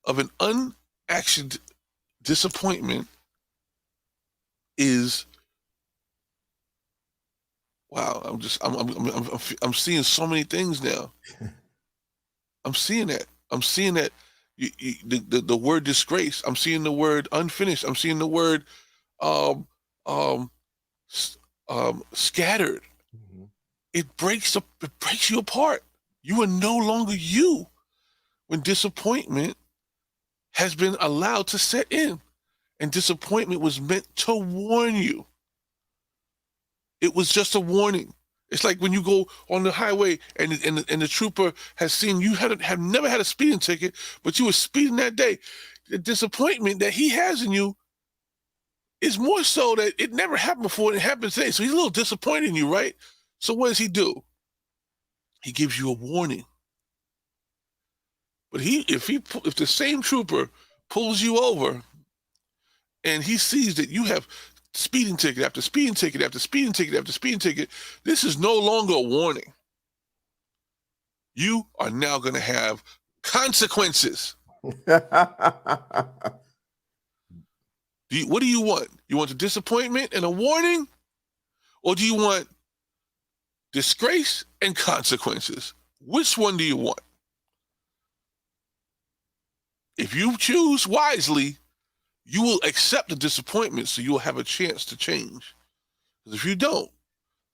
of an unactioned disappointment is, wow, I'm seeing so many things now. I'm seeing that. The word disgrace. I'm seeing the word unfinished. I'm seeing the word scattered. Mhm. It breaks you apart. You are no longer you when disappointment has been allowed to set in. And disappointment was meant to warn you. It was just a warning. It's like when you go on the highway and the trooper has seen you have never had a speeding ticket, but you were speeding that day. The disappointment that he has in you is more so that it never happened before and it happens today. So he's a little disappointed in you, right? So what does he do? He gives you a warning. But if the same trooper pulls you over and he sees that you have speeding ticket after speeding ticket after speeding ticket after speeding ticket, this is no longer a warning. You are now going to have consequences. What do you want? You want the disappointment and a warning? Or do you want disgrace and consequences? Which one do you want? If you choose wisely, you will accept the disappointment so you will have a chance to change. Because if you don't,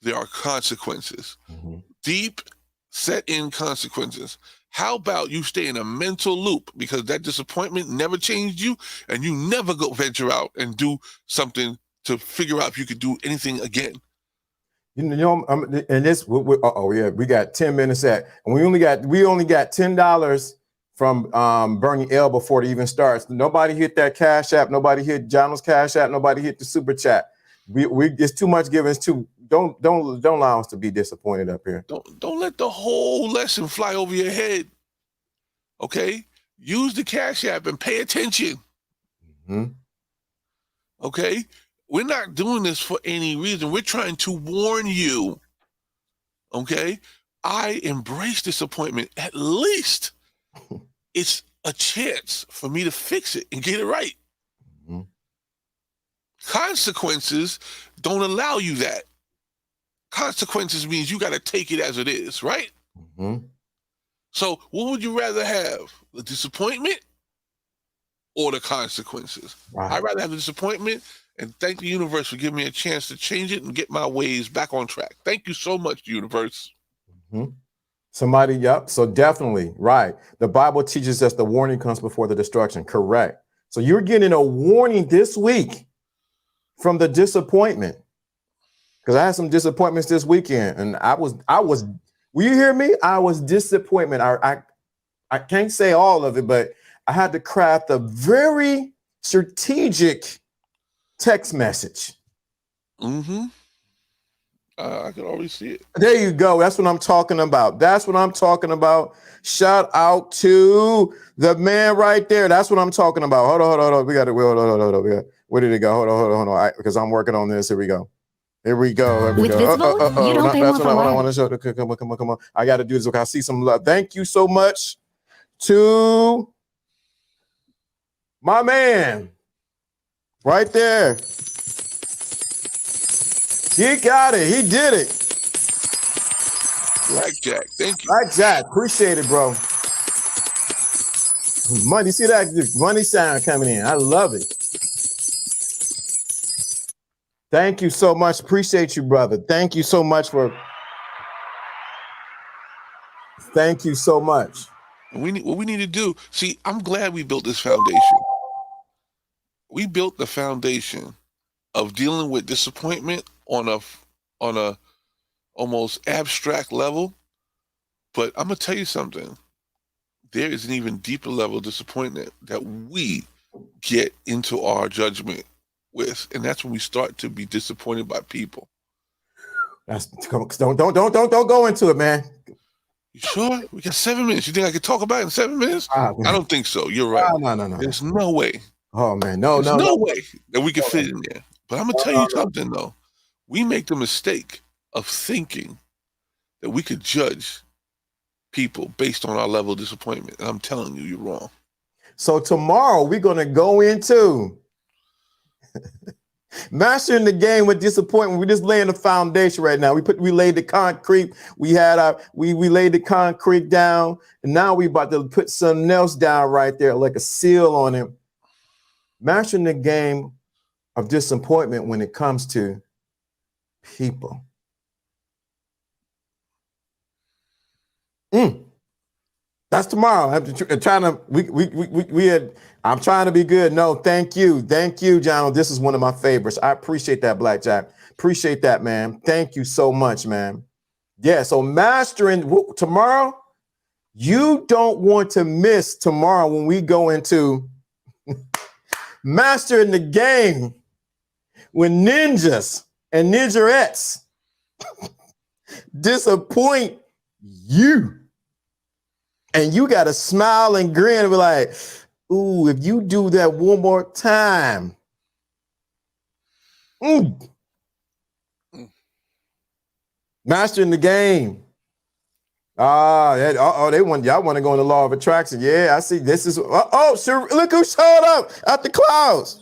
there are consequences. Mm-hmm. Deep, set-in consequences. How about you stay in a mental loop because that disappointment never changed you and you never go venture out and do something to figure out if you could do anything again? You know, and this, we got 10 minutes and we only got $10 from Bernie L before it even starts. Nobody hit that Cash App. Nobody hit John's Cash App. Nobody hit the Super Chat. We it's too much giving. It's too. Don't allow us to be disappointed up here. Don't let the whole lesson fly over your head. Okay, use the Cash App and pay attention. Mm-hmm. Okay, we're not doing this for any reason. We're trying to warn you. Okay, I embrace disappointment. At least it's a chance for me to fix it and get it right. Mm-hmm. Consequences don't allow you that. Consequences means you got to take it as it is, right? Mm-hmm. So what would you rather have? The disappointment or the consequences? Right. I'd rather have the disappointment and thank the universe for giving me a chance to change it and get my ways back on track. Thank you so much, universe. Mm-hmm. Somebody, yep. So definitely, right. The Bible teaches us the warning comes before the destruction. Correct. So you're getting a warning this week from the disappointment. Because I had some disappointments this weekend, and I was. Will you hear me? I was disappointment. I can't say all of it, but I had to craft a very strategic text message. Mm-hmm. I could already see it. There you go. That's what I'm talking about. Shout out to the man right there. That's what I'm talking about. Hold on. We got it. Hold on. Where did it go? Hold on. Because I'm working on this. Here we go. With Visible, you don't pay more for what I want to show. Come on. I got to do this. Okay, I see some love. Thank you so much to my man right there. He got it. He did it. Blackjack. Thank you. Blackjack. Appreciate it, bro. Money. See that money sound coming in. I love it. Thank you so much. Appreciate you, brother. Thank you so much. Thank you so much. What we need to do. See, I'm glad we built this foundation. We built the foundation of dealing with disappointment on a almost abstract level. But I'm gonna tell you something. There is an even deeper level of disappointment that we get into our judgment with, and that's when we start to be disappointed by people. Don't go into it, man. You sure? We got 7 minutes. You think I could talk about it in 7 minutes? Ah, I don't think so. You're right. no. There's no way. Oh man, no. There's no way that we can fit in there. But I'm gonna tell you something though. We make the mistake of thinking that we could judge people based on our level of disappointment. And I'm telling you, you're wrong. So tomorrow we're gonna go into mastering the game with disappointment. We're just laying the foundation right now. We laid the concrete. We laid the concrete down, and now we about to put something else down right there, like a seal on it. Mastering the game of disappointment when it comes to people. That's tomorrow. I'm trying to I'm trying to be good. No, thank you, John. This is one of my favorites. I appreciate that, Blackjack. Appreciate that, man. Thank you so much, man. Yeah. So mastering tomorrow. You don't want to miss tomorrow when we go into mastering the game with ninjas and ninjarettes disappoint you. And you got to smile and grin and be like, ooh, if you do that one more time. Mastering the game. Y'all want to go in the law of attraction. Yeah, I see. This is, look who showed up out the clouds.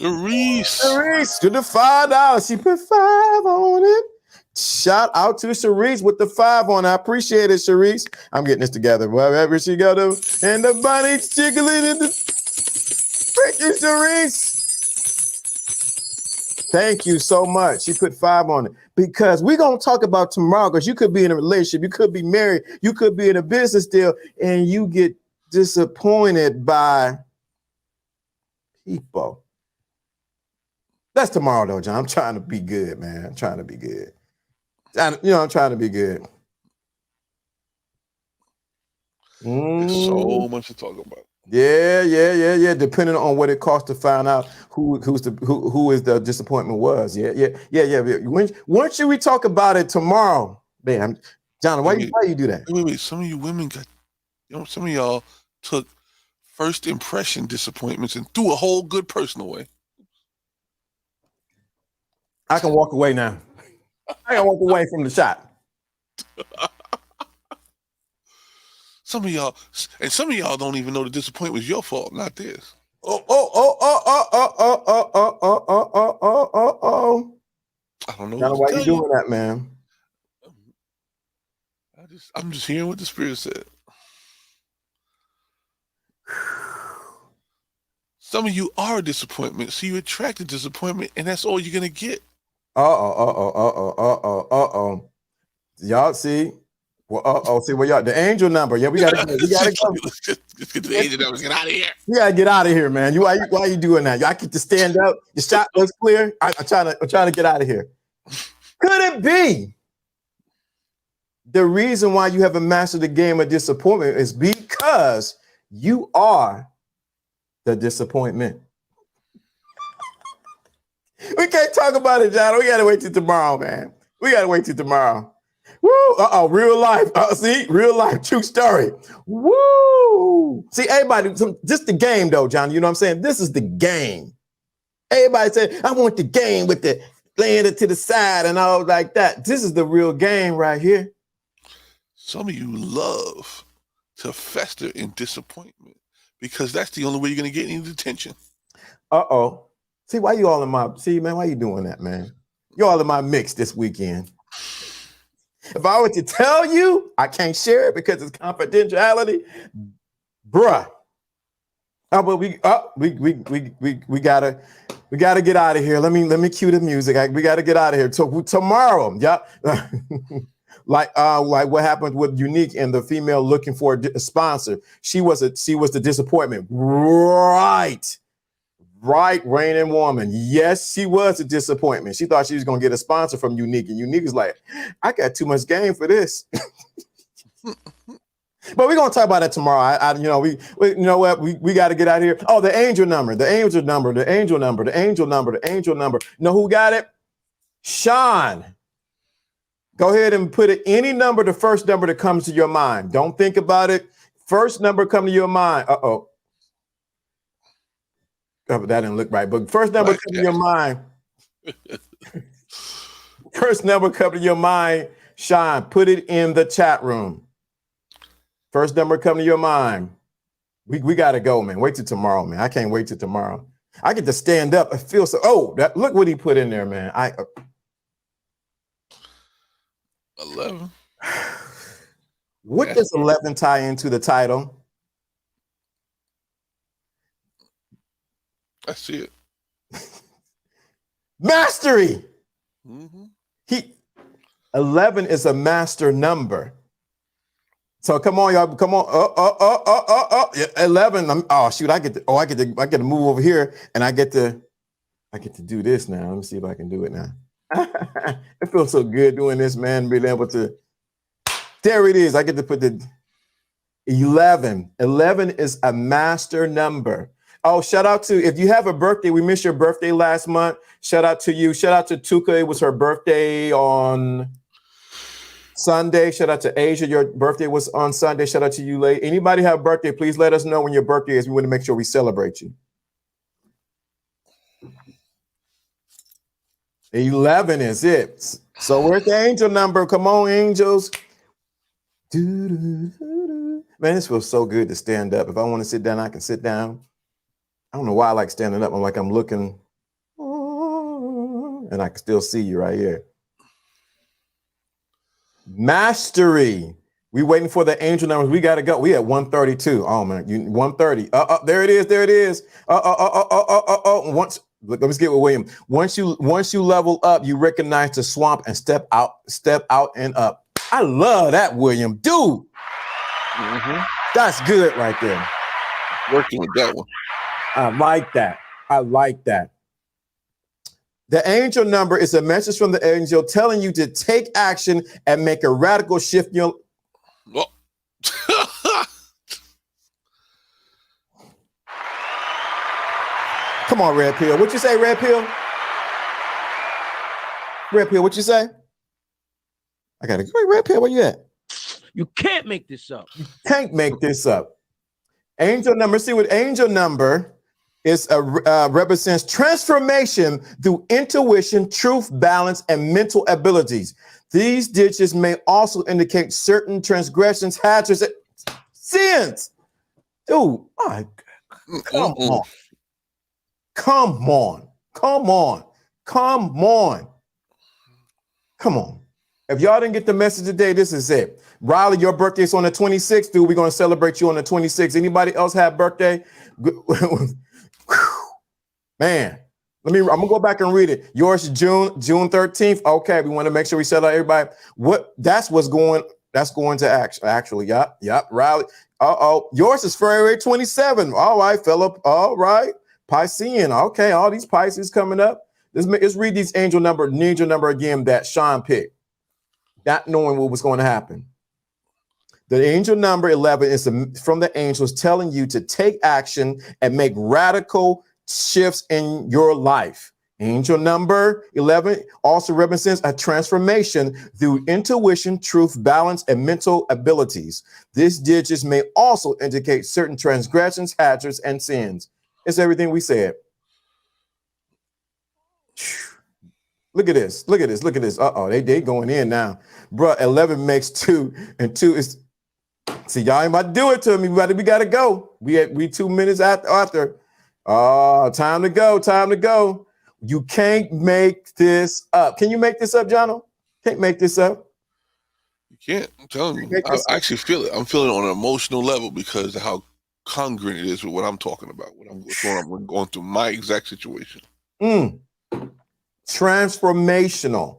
Sharice to the $5. She put 5 on it. Shout out to Sharice with the 5 on. I appreciate it, Sharice. I'm getting this together. Wherever she go to, and the bunny's jiggling in the freaking Sharice. Thank you so much. She put 5 on it because we're going to talk about tomorrow because you could be in a relationship. You could be married. You could be in a business deal and you get disappointed by people. That's tomorrow though, John. I'm trying to be good, man. I'm trying to be good. I'm trying to be good. There's so much to talk about. Yeah. Depending on what it costs to find out who is the disappointment was. Yeah. When should we talk about it tomorrow? Man, John, why you do that? Wait. Some of you women some of y'all took first impression disappointments and threw a whole good person away. I can walk away now. I can walk away from the shot. Some of y'all don't even know the disappointment was your fault, not theirs. I don't know why you doing that, man. I'm just hearing what the Spirit said. Some of you are a disappointment, so you attracted disappointment, and that's all you're gonna get. Y'all see? Well, see where y'all the angel number. Yeah, we gotta go. Let's get to the angel number. Get out of here. You gotta get out of here, man. Why are you doing that? Y'all get to stand up. Your shot looks clear. I'm trying to get out of here. Could it be the reason why you haven't mastered the game of disappointment is because you are the disappointment? We can't talk about it, John. We gotta wait till tomorrow, man. We gotta wait till tomorrow. Woo! Real life. See, real life, true story. Woo! See, everybody, just the game, though, John. You know what I'm saying? This is the game. Everybody said, "I want the game with the laying it to the side and all like that." This is the real game right here. Some of you love to fester in disappointment because that's the only way you're gonna get any attention. See, why you all in my man? Why you doing that, man? You all in my mix this weekend. If I were to tell you, I can't share it because it's confidentiality, bruh. But we gotta get out of here. Let me cue the music. We gotta get out of here. So tomorrow, yeah. like what happened with Unique and the female looking for a sponsor. She was the disappointment, right, reigning woman. Yes, she was a disappointment. She thought she was gonna get a sponsor from Unique, and Unique is like, I got too much game for this. But we're gonna talk about that tomorrow. We you know what? We got to get out of here. Oh, the angel number. Know who got it? Sean. Go ahead and put it any number, the first number that comes to your mind. Don't think about it. First number come to your mind. Oh, that didn't look right. But first number come to your mind. First number come to your mind. Sean, put it in the chat room. First number come to your mind. We got to go, man. Wait till tomorrow, man. I can't wait till tomorrow. I get to stand up. I feel so. Oh, look what he put in there, man. 11. What does 11 tie into the title? I see it. Mastery. 11 is a master number. So come on, y'all. Come on. 11. Oh shoot! I get to move over here, and I get to do this now. Let me see if I can do it now. It feels so good doing this, man. Being able to. There it is. I get to put the 11. 11 is a master number. Oh, shout out to, if you have a birthday, we missed your birthday last month. Shout out to you. Shout out to Tuka. It was her birthday on Sunday. Shout out to Asia. Your birthday was on Sunday. Shout out to you, late. Anybody have a birthday, please let us know when your birthday is. We want to make sure we celebrate you. 11 is it. So where's the angel number? Come on, angels. Man, this feels so good to stand up. If I want to sit down, I can sit down. I don't know why I like standing up. I'm like, I'm looking, and I can still see you right here. Mastery. We waiting for the angel numbers. We got to go. We at 132. Oh man, 130. There it is. There it is. Once, look, let's get with William. Once you level up, you recognize the swamp and step out and up. I love that, William. Dude, that's good right there. Working with that one. I like that. I like that. The angel number is a message from the angel telling you to take action and make a radical shift in your. Oh. Come on, Red Pill. What you say, Red Pill? Red Pill, what you say? I gotta go. Red Pill, where you at? You can't make this up. You can't make this up. Angel number. See what angel number is represents transformation through intuition, truth, balance, and mental abilities. These digits may also indicate certain transgressions, hazards, and sins. Dude, my God. Come on. Come on. Come on. Come on. Come on. If y'all didn't get the message today, this is it. Riley, your birthday is on the 26th, dude. We're going to celebrate you on the 26th. Anybody else have birthday? Man, I'm gonna go back and read it. Yours is June 13th. Okay, we want to make sure we set out everybody. That's going to actually. Yep. Riley. Yours is February 27th. All right, Philip. All right. Piscean. Okay, all these Pisces coming up. Let's read these angel number again that Sean picked. Not knowing what was going to happen. The angel number 11 is from the angels telling you to take action and make radical shifts in your life. Angel number 11 also represents a transformation through intuition, truth, balance, and mental abilities. These digits may also indicate certain transgressions, hazards, and sins. It's everything we said. Look at this. Look at this. Look at this. They going in now. Bruh, 11 makes 2, and 2 is. See, y'all ain't about to do it to me. We got to go. We 2 minutes after. Time to go. Time to go. You can't make this up. Can you make this up, Jono? Can't make this up. You can't. I'm telling you. I actually feel it. I'm feeling it on an emotional level because of how congruent it is with what I'm talking about. What's going through my exact situation. Transformational.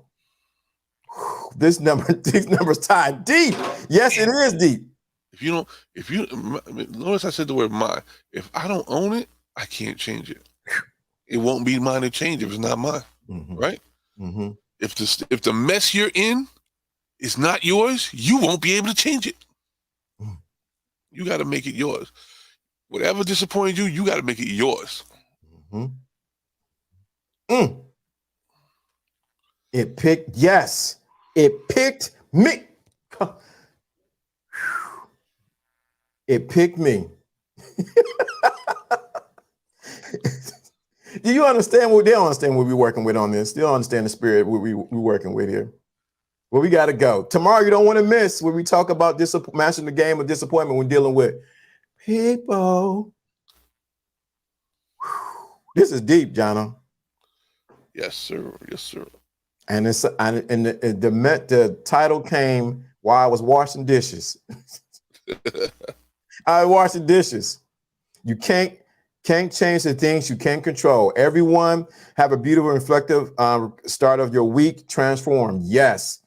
These numbers tied deep. Yes, it is deep. Notice I said the word mine. If I don't own it, I can't change it. It won't be mine to change if it's not mine, right? Mm-hmm. If the mess you're in is not yours, you won't be able to change it. You got to make it yours. Whatever disappointed you, you got to make it yours. It picked, yes. It picked me. It picked me. Do you understand what they don't understand what we're working with on this? They don't understand the spirit we're working with here. Well, we got to go. Tomorrow, you don't want to miss when we talk about mastering the game of disappointment when dealing with people. This is deep, Jono. Yes, sir. Yes, sir. And the title came while I was washing dishes. I washed the dishes. You can't change the things you can't control. Everyone have a beautiful, reflective start of your week. Transform. Yes.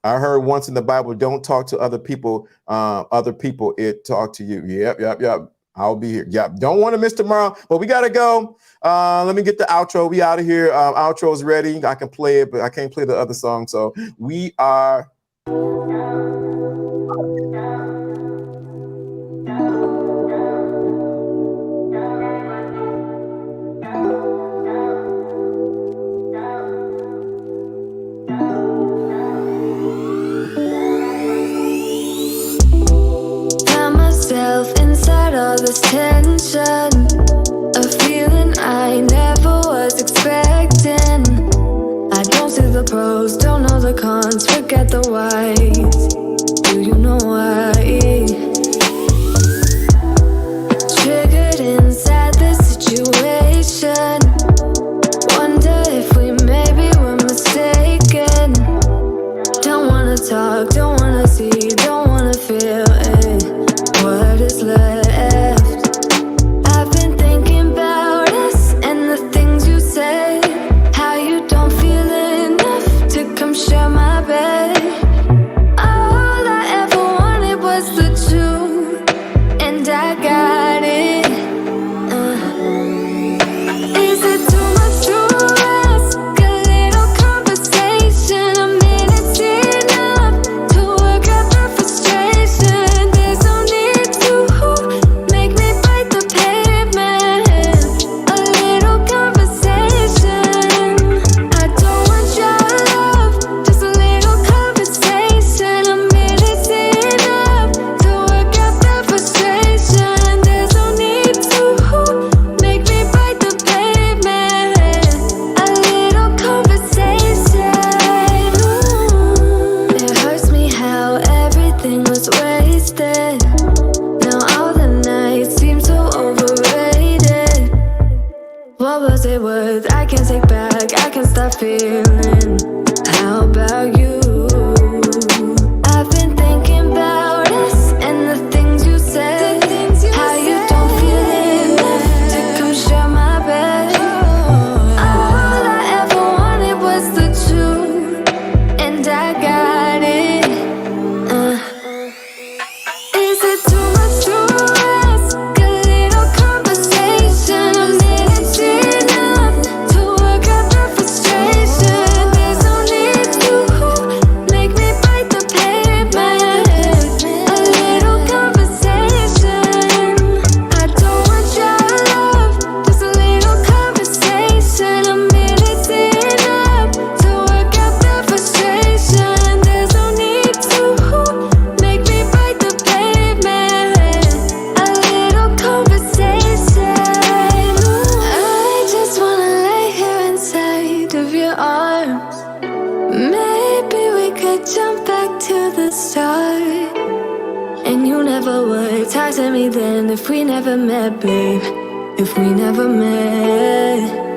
I heard once in the Bible, don't talk to other people. It talk to you. Yep. I'll be here. Yep. Don't want to miss tomorrow, but we got to go. Let me get the outro. We out of here. Outro is ready. I can play it, but I can't play the other song. So we are. Inside all this tension, a feeling I never was expecting. I don't see the pros, don't know the cons, forget the whys. Do you know why? Triggered inside this situation. Wonder if we maybe were mistaken. Don't wanna talk, don't wanna see, don't wanna feel it. What is left? I've been thinking about us and the things you say. How you don't feel enough to come share my bed. All I ever wanted was the truth, and I got it. Is it too much to ask? A little conversation, a minute's enough to work out the frustration. There's no need to make me bite the pavement. A little conversation. I don't want your love, just a little conversation. A minute's enough to work out the frustration. There's no need to make me bite the pavement. A little conversation. It hurts me how everything was wasted. Now all the nights seem so overrated. What was it worth? I can't take back, I can't stop feeling. How about you? I've been thinking about us and the things you said. How you don't feel enough to come share my bed. All I ever wanted was the truth, and I got it. Is it too much to ask? A little conversation, a minute's enough to work out the frustration. There's no need to make me bite the pavement. A little conversation. I don't want your love, just a little conversation. A minute's enough to work out the frustration. There's no need to make me bite the pavement. A little conversation. I just wanna lay here inside of your arms. Maybe we could jump back to the start. And you never would talk to me then if we never met, babe. If we never met.